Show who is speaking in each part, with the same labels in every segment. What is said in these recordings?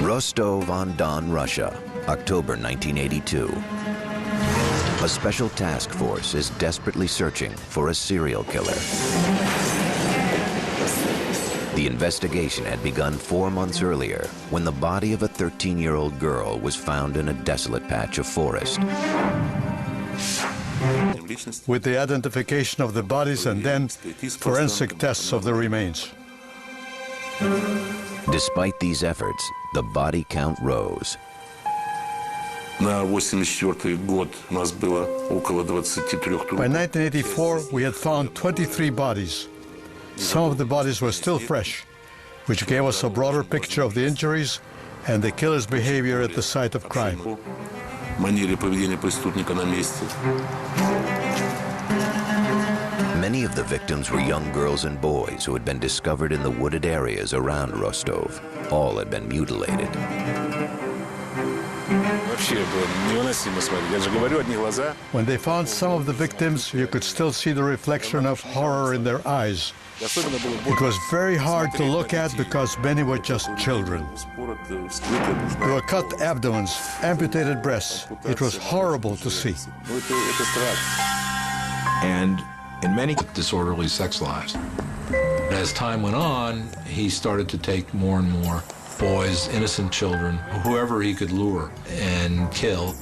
Speaker 1: Rostov-on-Don, Russia, October 1982. A special task force is desperately searching for a serial killer. The investigation had begun 4 months earlier when the body of a 13-year-old girl was found in a desolate patch of forest.
Speaker 2: With the identification of the bodies and then forensic tests of the remains.
Speaker 1: Despite these efforts, the body count rose.
Speaker 3: By
Speaker 2: 1984, we had found 23 bodies. Some of the bodies were still fresh, which gave us a broader picture of the injuries and the killer's behavior at the site of crime.
Speaker 1: Many of the victims were young girls and boys who had been discovered in the wooded areas around Rostov. All had been mutilated.
Speaker 2: When they found some of the victims, you could still see the reflection of horror in their eyes. It was very hard to look at because many were just children. There were cut abdomens, amputated breasts. It was horrible to see.
Speaker 4: And in many disorderly sex lives. As time went on, he started to take more and more boys, innocent children, whoever he could lure and kill.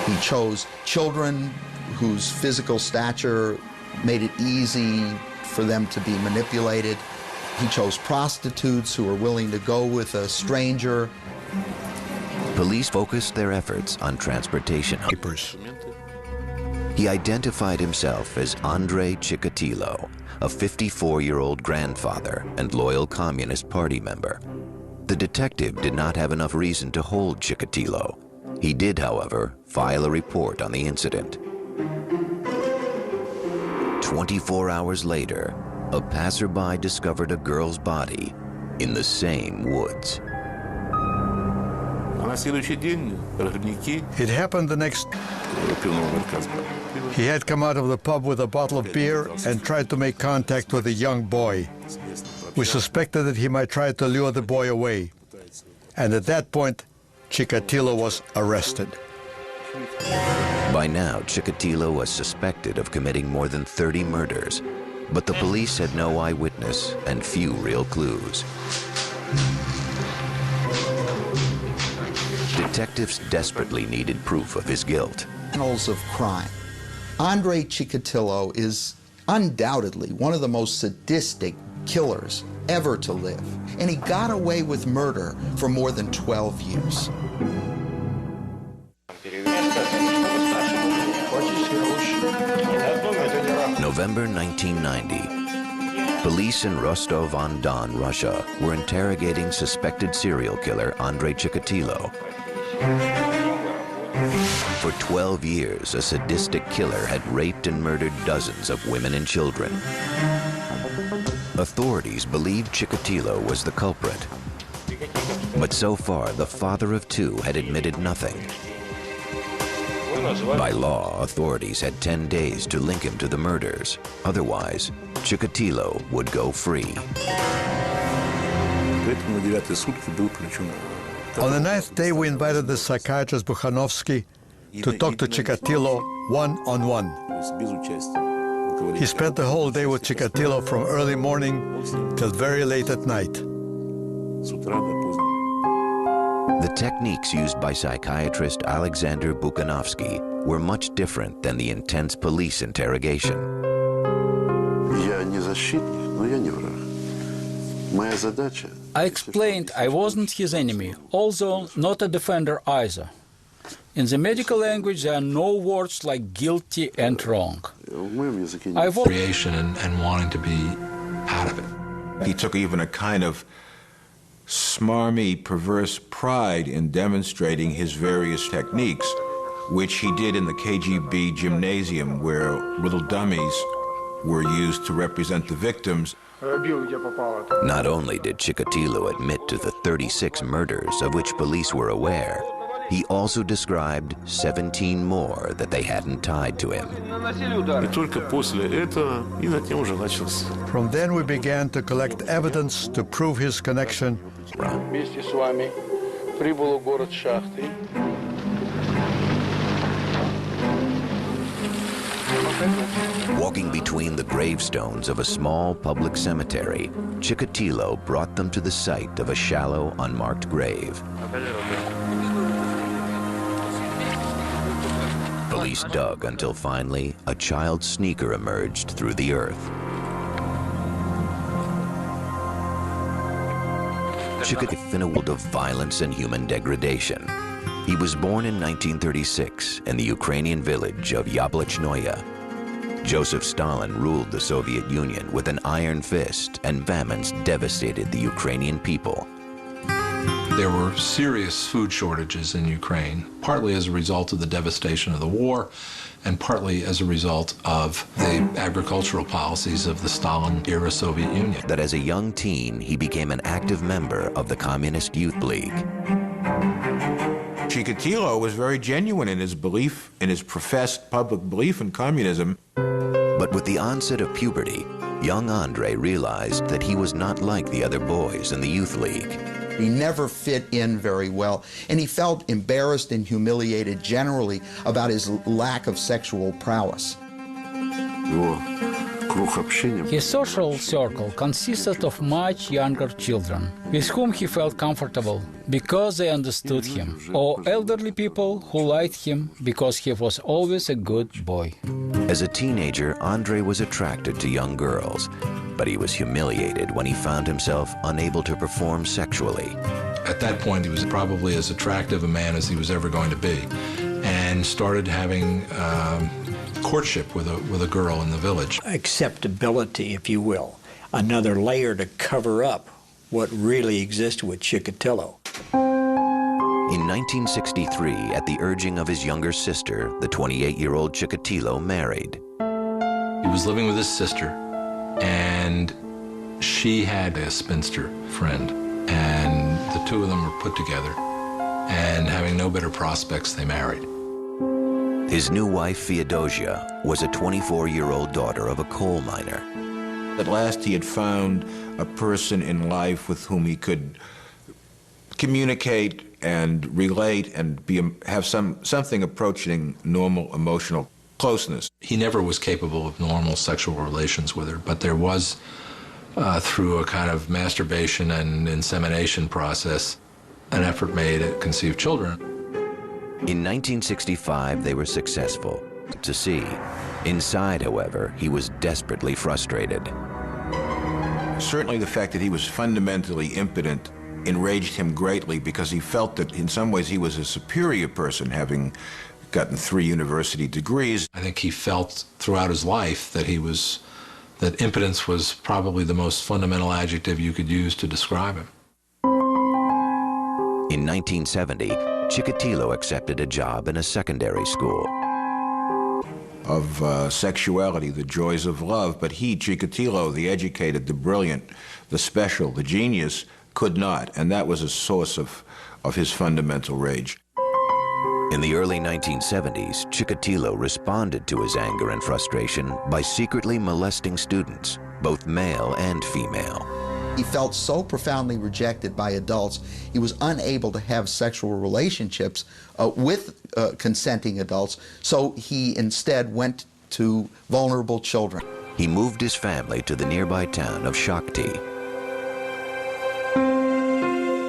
Speaker 5: He chose children whose physical stature made it easy for them to be manipulated. He chose prostitutes who were willing to go with a stranger.
Speaker 1: Police focused their efforts on transportation papers. He identified himself as Andrei Chikatilo, a 54-year-old grandfather and loyal Communist Party member. The detective did not have enough reason to hold Chikatilo. He did, however, file a report on the incident. 24 hours later, a passerby discovered a girl's body in the same woods.
Speaker 2: It happened the next. He had come out of the pub with a bottle of beer and tried to make contact with a young boy. We suspected that he might try to lure the boy away. And at that point, Chikatilo was arrested.
Speaker 1: By now, Chikatilo was suspected of committing more than 30 murders, but the police had no eyewitness and few real clues. Detectives desperately needed proof of his guilt.
Speaker 5: Annals of crime. Andrei Chikatilo is undoubtedly one of the most sadistic killers ever to live, and he got away with murder for more than 12 years.
Speaker 1: November 1990. Police in Rostov-on-Don, Russia, were interrogating suspected serial killer Andrei Chikatilo. For 12 years, a sadistic killer had raped and murdered dozens of women and children. Authorities believed Chikatilo was the culprit. But so far, the father of two had admitted nothing. By law, authorities had 10 days to link him to the murders. Otherwise, Chikatilo would go free.
Speaker 2: On the 9th day, we invited the psychiatrist Bukhanovsky to talk to Chikatilo one-on-one. He spent the whole day with Chikatilo from early morning till very late at night.
Speaker 1: The techniques used by psychiatrist Alexander Bukhanovsky were much different than the intense police interrogation.
Speaker 6: I explained I wasn't his enemy, although not a defender either. In the medical language, there are no words like guilty and wrong.
Speaker 4: Creation and wanting to be out of it.
Speaker 7: He took even a kind of smarmy, perverse pride in demonstrating his various techniques, which he did in the KGB gymnasium, where little dummies were used to represent the victims.
Speaker 1: Not only did Chikatilo admit to the 36 murders of which police were aware, He also described 17 more that they hadn't tied to him.
Speaker 3: И только после этого и над ним уже начался.
Speaker 2: From then we began to collect evidence to prove his connection.
Speaker 8: Вместе с вами прибыл в город Шахты.
Speaker 1: Walking between the gravestones of a small public cemetery, Chikatilo brought them to the site of a shallow, unmarked grave. Police dug until finally a child sneaker emerged through the earth. Chikatilo in a world of violence and human degradation. He was born in 1936 in the Ukrainian village of Yablachnoye. Joseph Stalin ruled the Soviet Union with an iron fist, and famines devastated the Ukrainian people.
Speaker 4: There were serious food shortages in Ukraine, partly as a result of the devastation of the war, and partly as a result of the agricultural policies of the Stalin-era Soviet Union.
Speaker 1: That as a young teen, he became an active member of the Communist Youth League.
Speaker 7: Chikatilo was very genuine in his belief, in his professed public belief in communism.
Speaker 1: But with the onset of puberty, young Andrei realized that he was not like the other boys in the Youth League.
Speaker 5: He never fit in very well, and he felt embarrassed and humiliated generally about his lack of sexual prowess.
Speaker 6: His social circle consisted of much younger children, with whom he felt comfortable because they understood him, or elderly people who liked him because he was always a good boy.
Speaker 1: As a teenager, Andrei was attracted to young girls, but he was humiliated when he found himself unable to perform sexually.
Speaker 4: At that point, he was probably as attractive a man as he was ever going to be, and started having courtship with a girl in the village.
Speaker 9: Acceptability, if you will, another layer to cover up what really existed with Chikatilo.
Speaker 1: In 1963, at the urging of his younger sister, the 28-year-old Chikatilo married.
Speaker 4: He was living with his sister, and she had a spinster friend, and the two of them were put together, and having no better prospects, they married.
Speaker 1: His new wife, Feodosia, was a 24-year-old daughter of a coal miner.
Speaker 7: At last he had found a person in life with whom he could communicate and relate and have something approaching normal emotional closeness.
Speaker 4: He never was capable of normal sexual relations with her, but there was, through a kind of masturbation and insemination process, an effort made to conceive children.
Speaker 1: In 1965, they were successful. To see. Inside, however, he was desperately frustrated.
Speaker 7: Certainly the fact that he was fundamentally impotent enraged him greatly because he felt that in some ways he was a superior person, having gotten 3 university degrees.
Speaker 4: I think he felt throughout his life that that impotence was probably the most fundamental adjective you could use to describe him.
Speaker 1: In 1970, Chikatilo accepted a job in a secondary school.
Speaker 7: Of sexuality, the joys of love, but he, Chikatilo, the educated, the brilliant, the special, the genius, could not, and that was a source of his fundamental rage.
Speaker 1: In the early 1970s, Chikatilo responded to his anger and frustration by secretly molesting students, both male and female.
Speaker 5: He felt so profoundly rejected by adults, he was unable to have sexual relationships with consenting adults, so he instead went to vulnerable children.
Speaker 1: He moved his family to the nearby town of Shakti.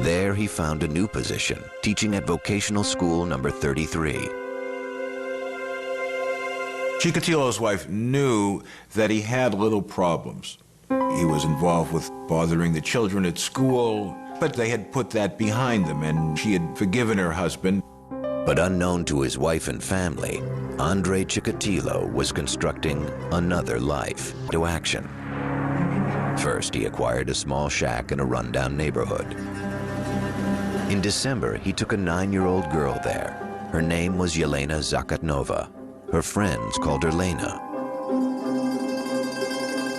Speaker 1: There he found a new position, teaching at vocational school number 33.
Speaker 7: Chikatilo's wife knew that he had little problems. He was involved with bothering the children at school, but they had put that behind them, and she had forgiven her husband.
Speaker 1: But unknown to his wife and family, Andrei Chikatilo was constructing another life to action. First, he acquired a small shack in a rundown neighborhood. In December, he took a 9-year-old girl there. Her name was Yelena Zakatnova. Her friends called her Lena.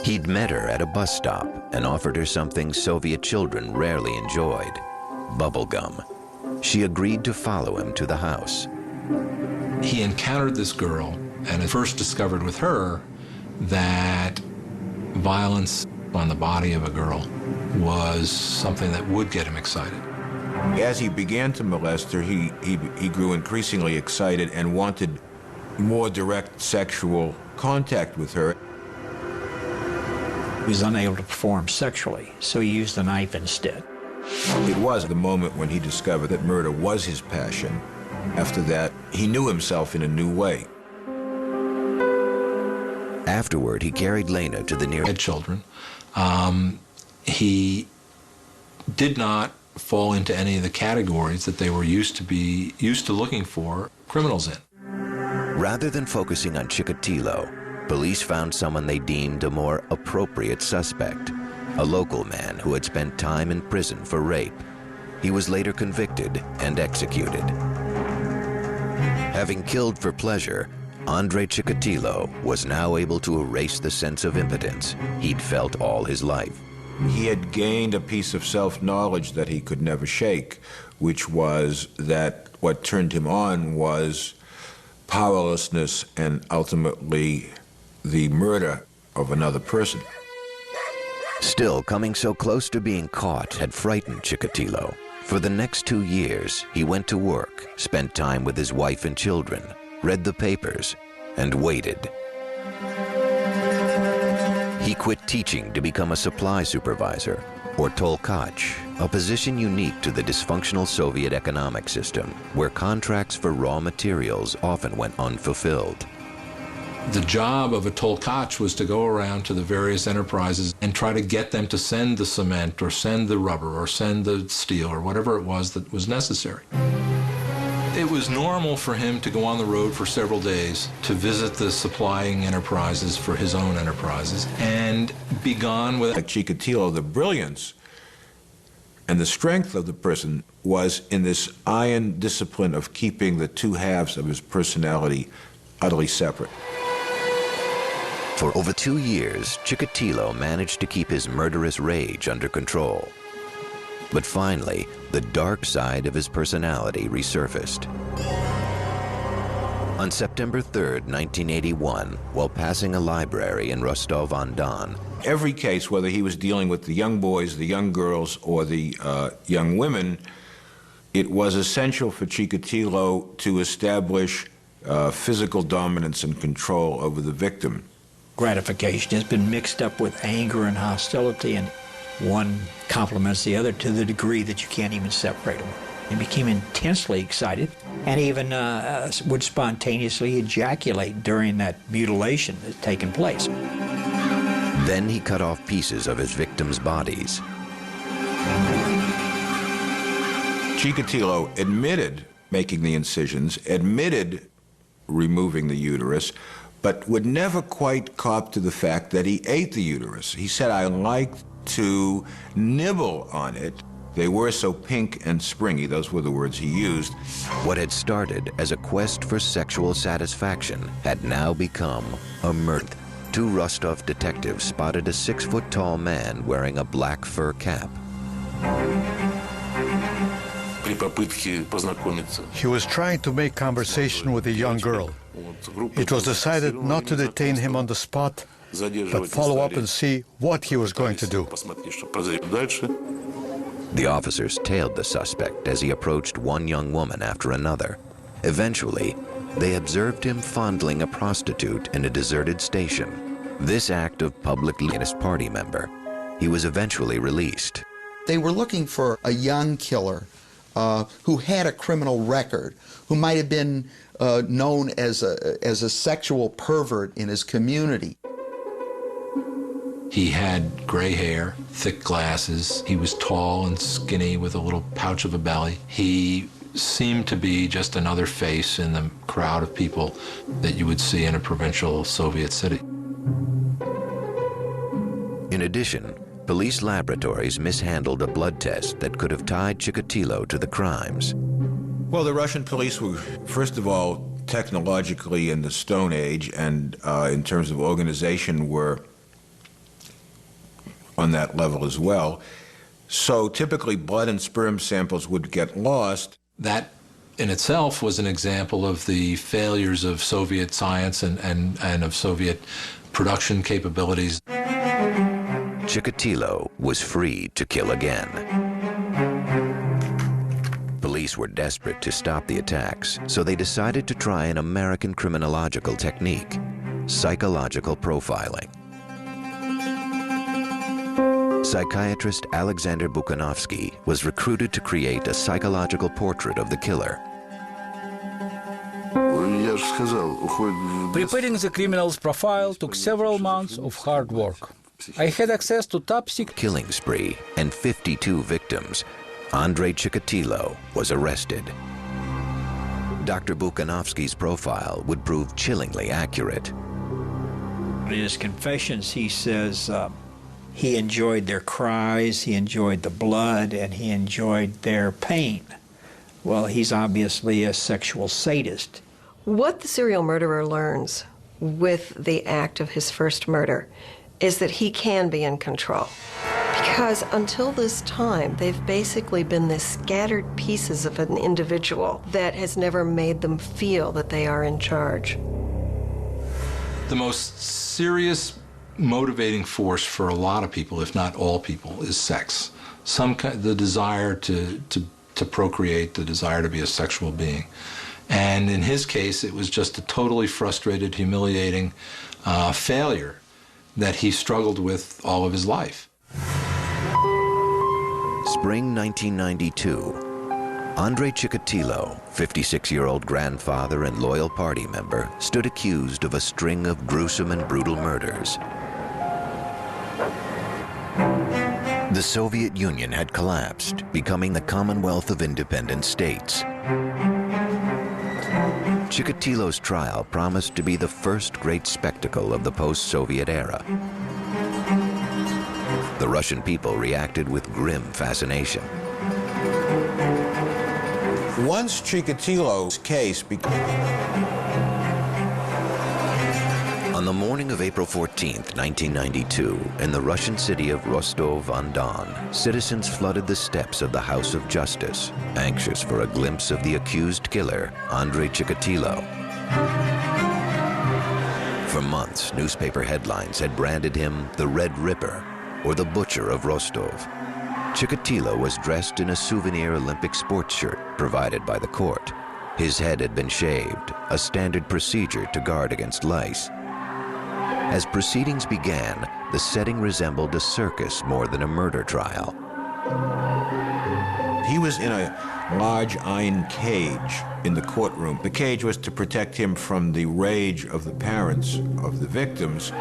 Speaker 1: He'd met her at a bus stop and offered her something Soviet children rarely enjoyed, bubble gum. She agreed to follow him to the house.
Speaker 4: He encountered this girl and had first discovered with her that violence on the body of a girl was something that would get him excited.
Speaker 7: As he began to molest her, he grew increasingly excited and wanted more direct sexual contact with her.
Speaker 9: He was unable to perform sexually, so he used a knife instead.
Speaker 7: It was the moment when he discovered that murder was his passion. After that, he knew himself in a new way.
Speaker 1: Afterward, he carried Lena to the nearby
Speaker 4: children. He did not fall into any of the categories that they were used to looking for criminals in.
Speaker 1: Rather than focusing on Chikatilo, police found someone they deemed a more appropriate suspect, a local man who had spent time in prison for rape. He was later convicted and executed. Having killed for pleasure, Andrei Chikatilo was now able to erase the sense of impotence he'd felt all his life.
Speaker 7: He had gained a piece of self-knowledge that he could never shake, which was that what turned him on was powerlessness and ultimately the murder of another person.
Speaker 1: Still, coming so close to being caught had frightened Chikatilo. For the next 2 years, he went to work, spent time with his wife and children, read the papers, and waited. He quit teaching to become a supply supervisor, or tolkach, a position unique to the dysfunctional Soviet economic system, where contracts for raw materials often went unfulfilled.
Speaker 4: The job of a tolkach was to go around to the various enterprises and try to get them to send the cement or send the rubber or send the steel or whatever it was that was necessary. It was normal for him to go on the road for several days to visit the supplying enterprises for his own enterprises and be gone with...
Speaker 7: Like Chikatilo, the brilliance and the strength of the person was in this iron discipline of keeping the two halves of his personality utterly separate.
Speaker 1: For over 2 years, Chikatilo managed to keep his murderous rage under control. But finally, the dark side of his personality resurfaced. On September 3rd, 1981, while passing a library in Rostov-on-Don,
Speaker 7: every case, whether he was dealing with the young boys, the young girls, or the young women, it was essential for Chikatilo to establish physical dominance and control over the victim.
Speaker 9: Gratification has been mixed up with anger and hostility, and one complements the other to the degree that you can't even separate them. He became intensely excited and even would spontaneously ejaculate during that mutilation that had taken place.
Speaker 1: Then he cut off pieces of his victims' bodies.
Speaker 7: Chikatilo admitted making the incisions, admitted removing the uterus, but would never quite cop to the fact that he ate the uterus. He said, "I liked to nibble on it. They were so pink and springy." Those were the words he used.
Speaker 1: What had started as a quest for sexual satisfaction had now become a murder. 2 Rostov detectives spotted a 6-foot-tall man wearing a black fur cap.
Speaker 2: He was trying to make conversation with a young girl. It was decided not to detain him on the spot, but follow up and see what he was going to do.
Speaker 1: The officers tailed the suspect as he approached one young woman after another. Eventually, they observed him fondling a prostitute in a deserted station. This act of public Leninist party member. He was eventually released.
Speaker 5: They were looking for a young killer who had a criminal record, who might have been known as a sexual pervert in his community.
Speaker 4: He had gray hair, thick glasses. He was tall and skinny with a little pouch of a belly. He seemed to be just another face in the crowd of people that you would see in a provincial Soviet city.
Speaker 1: In addition, police laboratories mishandled a blood test that could have tied Chikatilo to the crimes.
Speaker 7: Well, the Russian police were, first of all, technologically in the Stone Age, and in terms of organization were on that level as well. So typically blood and sperm samples would get lost.
Speaker 4: That in itself was an example of the failures of Soviet science and of Soviet production capabilities.
Speaker 1: Chikatilo was free to kill again. Police were desperate to stop the attacks, so they decided to try an American criminological technique, psychological profiling. Psychiatrist Alexander Buchanovsky was recruited to create a psychological portrait of the killer.
Speaker 6: Preparing the criminal's profile took several months of hard work. I had access to top secret
Speaker 1: killing spree and 52 victims. Andrei Chikatilo was arrested. Dr. Buchanovsky's profile would prove chillingly accurate.
Speaker 9: In his confessions, he says he enjoyed their cries, he enjoyed the blood, and he enjoyed their pain. Well, he's obviously a sexual sadist.
Speaker 10: What the serial murderer learns with the act of his first murder is that he can be in control. Because until this time, they've basically been the scattered pieces of an individual that has never made them feel that they are in charge.
Speaker 4: The most serious motivating force for a lot of people, if not all people, is sex. The desire to procreate, the desire to be a sexual being. And in his case, it was just a totally frustrated, humiliating failure that he struggled with all of his life.
Speaker 1: Spring 1992. Andrei Chikatilo, 56-year-old grandfather and loyal party member, stood accused of a string of gruesome and brutal murders. The Soviet Union had collapsed, becoming the Commonwealth of Independent States. Chikatilo's trial promised to be the first great spectacle of the post-Soviet era. The Russian people reacted with grim fascination.
Speaker 7: Once Chikatilo's case
Speaker 1: On the morning of April 14th, 1992, in the Russian city of Rostov-on-Don, citizens flooded the steps of the House of Justice, anxious for a glimpse of the accused killer, Andrei Chikatilo. For months, newspaper headlines had branded him the Red Ripper, or the Butcher of Rostov. Chikatilo was dressed in a souvenir Olympic sports shirt provided by the court. His head had been shaved, a standard procedure to guard against lice. As proceedings began, the setting resembled a circus more than a murder trial.
Speaker 7: he was in a large iron cage in the courtroom. The cage was to protect him from the rage of the parents of the victims.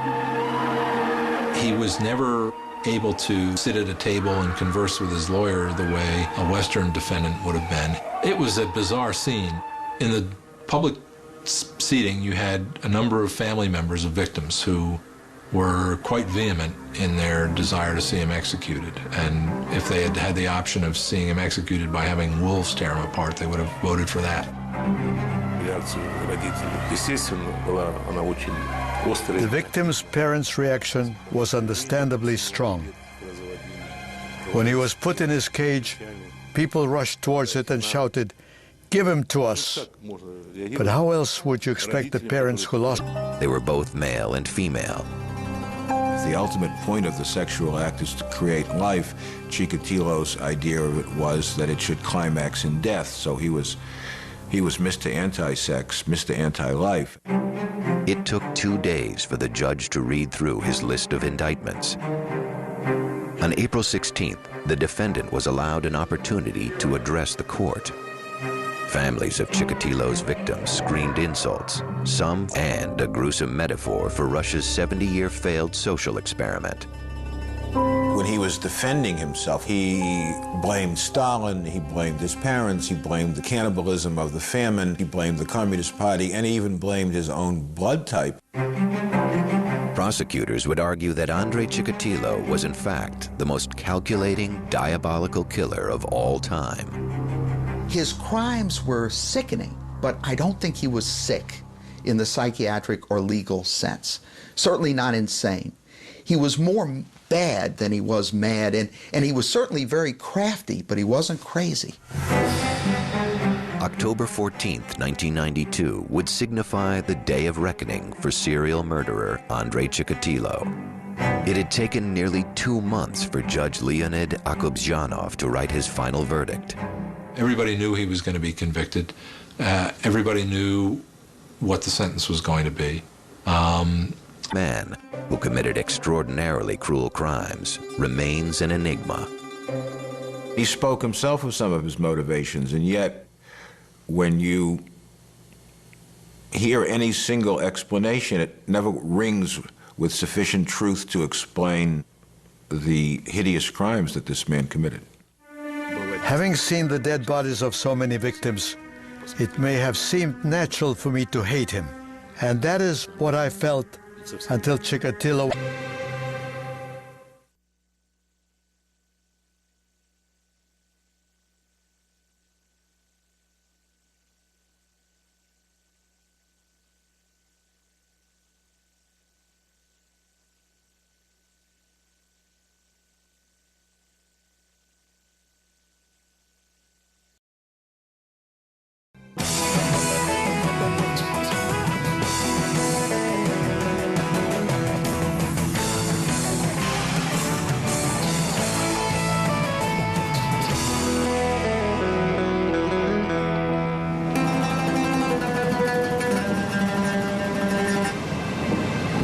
Speaker 4: He was never able to sit at a table and converse with his lawyer the way a Western defendant would have been. It was a bizarre scene. In the public seating, you had a number of family members of victims who were quite vehement in their desire to see him executed. And if they had had the option of seeing him executed by having wolves tear him apart, they would have voted for that.
Speaker 2: The victim's parents' reaction was understandably strong. When he was put in his cage, people rushed towards it and shouted, "Give him to us." But how else would you expect the parents who lost?
Speaker 1: They were both male and female.
Speaker 7: The ultimate point of the sexual act is to create life. Chikatilo's idea of it was that it should climax in death, so he was Mr. Anti-Sex, Mr. Anti-Life.
Speaker 1: It took 2 days for the judge to read through his list of indictments. On April 16th, the defendant was allowed an opportunity to address the court. Families of Chikatilo's victims screamed insults, some and a gruesome metaphor for Russia's 70-year failed social experiment.
Speaker 7: When he was defending himself, he blamed Stalin, he blamed his parents, he blamed the cannibalism of the famine, he blamed the Communist Party, and he even blamed his own blood type.
Speaker 1: Prosecutors would argue that Andrei Chikatilo was in fact the most calculating, diabolical killer of all time.
Speaker 5: His crimes were sickening, but I don't think he was sick in the psychiatric or legal sense. Certainly not insane. He was more bad than he was mad, and he was certainly very crafty, but he wasn't crazy.
Speaker 1: October 14th, 1992 would signify the day of reckoning for serial murderer Andrei Chikatilo. It had taken nearly 2 months for Judge Leonid Akobzhanov to write his final verdict.
Speaker 4: Everybody knew he was going to be convicted. Everybody knew what the sentence was going to be.
Speaker 1: Man who committed extraordinarily cruel crimes remains an enigma.
Speaker 7: He spoke himself of some of his motivations, and yet when you hear any single explanation, it never rings with sufficient truth to explain the hideous crimes that this man committed.
Speaker 2: Having seen the dead bodies of so many victims, it may have seemed natural for me to hate him. And that is what I felt until Chikatilo.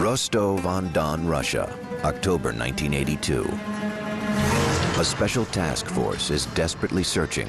Speaker 1: Rostov-on-Don, Russia, October 1982. A special task force is desperately searching